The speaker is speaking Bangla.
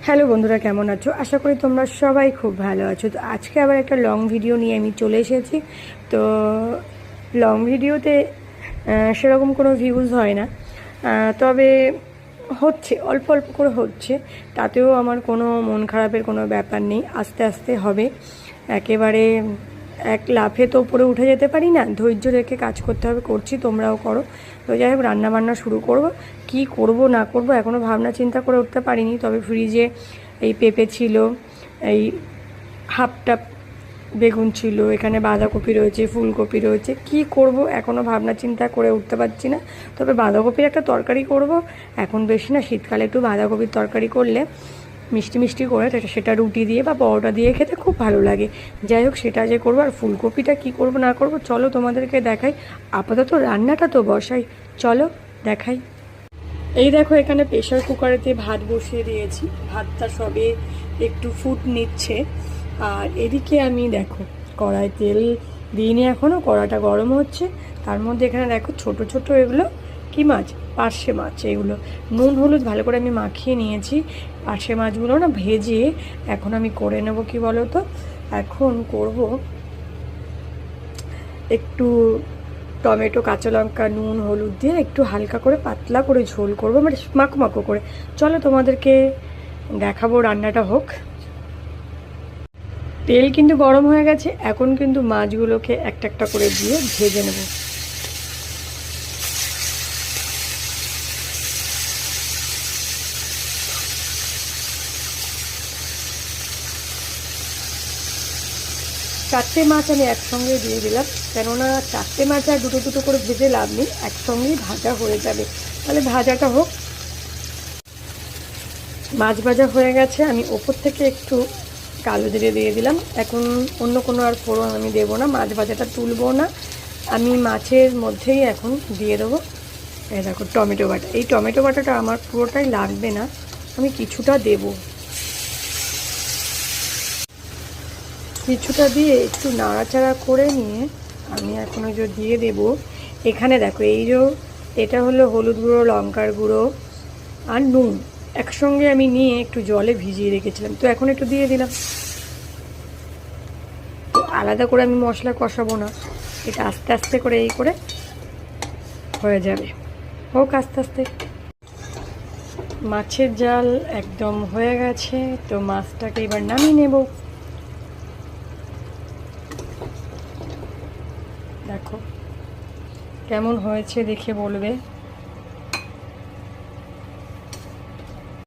হ্যালো বন্ধুরা, কেমন আছো? আশা করি তোমরা সবাই খুব ভালো আছো। তো আজকে আবার একটা লং ভিডিও নিয়ে আমি চলে এসেছি। তো লং ভিডিওতে সেরকম কোনো ভিউজ হয় না, তবে হচ্ছে অল্প অল্প করে হচ্ছে। তাতেও আমার কোনো মন খারাপের কোনো ব্যাপার নেই, আস্তে আস্তে হবে। একেবারে এক লাফে তো উপরে উঠে যেতে পারি না, ধৈর্য রেখে কাজ করতে হবে, করছি, তোমরাও করো। তো যাই হোক, রান্নাবান্না শুরু করব। কি করব না করব এখনও ভাবনা চিন্তা করে উঠতে পারিনি। তবে ফ্রিজে এই পেঁপে ছিল, এই হাফটা বেগুন ছিল, এখানে বাঁধাকপি রয়েছে, ফুলকপি রয়েছে। কি করব এখনও ভাবনা চিন্তা করে উঠতে পারছি না। তবে বাঁধাকপির একটা তরকারি করব এখন, বেশি না, শীতকালে একটু বাঁধাকপির তরকারি করলে মিষ্টি মিষ্টি করে সেটা রুটি দিয়ে বা পরোটা দিয়ে খেতে খুব ভালো লাগে। যাই হোক, সেটা যে করবো। আর ফুলকপিটা কি করব না করব চলো তোমাদেরকে দেখাই। আপাতত রান্নাটা তো বসাই, চলো দেখাই। এই দেখো, এখানে প্রেশার কুকারেতে ভাত বসিয়ে দিয়েছি, ভাতটা সবে একটু ফুট নিচ্ছে। আর এদিকে আমি দেখো কড়াই তেল দিইনি এখনও, কড়াটা গরম হচ্ছে। তার মধ্যে এখানে দেখো ছোট ছোট এগুলো কি মাছ, পার্শে মাছ। এগুলো নুন হলুদ ভালো করে আমি মাখিয়ে নিয়েছি। পার্শে মাছগুলো না ভেজে এখন আমি করে নেব কি বলো তো। এখন করব একটু টমেটো, কাঁচা লঙ্কা, নুন হলুদ দিয়ে একটু হালকা করে পাতলা করে ঝোল করবো, মানে মাখো মাখো করে। চলো তোমাদেরকে দেখাবো, রান্নাটা হোক। তেল কিন্তু গরম হয়ে গেছে, এখন কিন্তু মাছগুলোকে একটা একটা করে দিয়ে ভেজে নেব। চারটে মাছ আমি একসঙ্গে দিয়ে দিলাম, কেননা চারটে মাছ আর দুটো দুটো করে ভেজে লাভ নেই, একসঙ্গেই ভাজা হয়ে যাবে। তাহলে ভাজাটা হোক। মাছ ভাজা হয়ে গেছে, আমি ওপর থেকে একটু কালো জিরে দিয়ে দিলাম। এখন অন্য কোনো আর ফোড়ন আমি দেবো না, মাছ ভাজাটা তুলবো না, আমি মাছের মধ্যেই এখন দিয়ে দেবো এই দেখো টমেটো বাটা। এই টমেটো বাটাটা আমার পুরোটাই লাগবে না, আমি কিছুটা দেব। কিছুটা দিয়ে একটু নাড়াচাড়া করে নিয়ে আমি এখন ওই যে দিয়ে দেবো। এখানে দেখো এই যে এটা হলো হলুদ গুঁড়ো, লঙ্কার গুঁড়ো আর নুন একসঙ্গে আমি নিয়ে একটু জলে ভিজিয়ে রেখেছিলাম, তো এখন একটু দিয়ে দিলাম। তো আলাদা করে আমি মশলা কষাবো না, এটা আস্তে আস্তে করে এই করে হয়ে যাবে, হোক আস্তে আস্তে। মাছের জাল একদম হয়ে গেছে, তো মাছটাকে এবার নামিয়ে নেব। দেখো কেমন হয়েছে দেখে বলবে।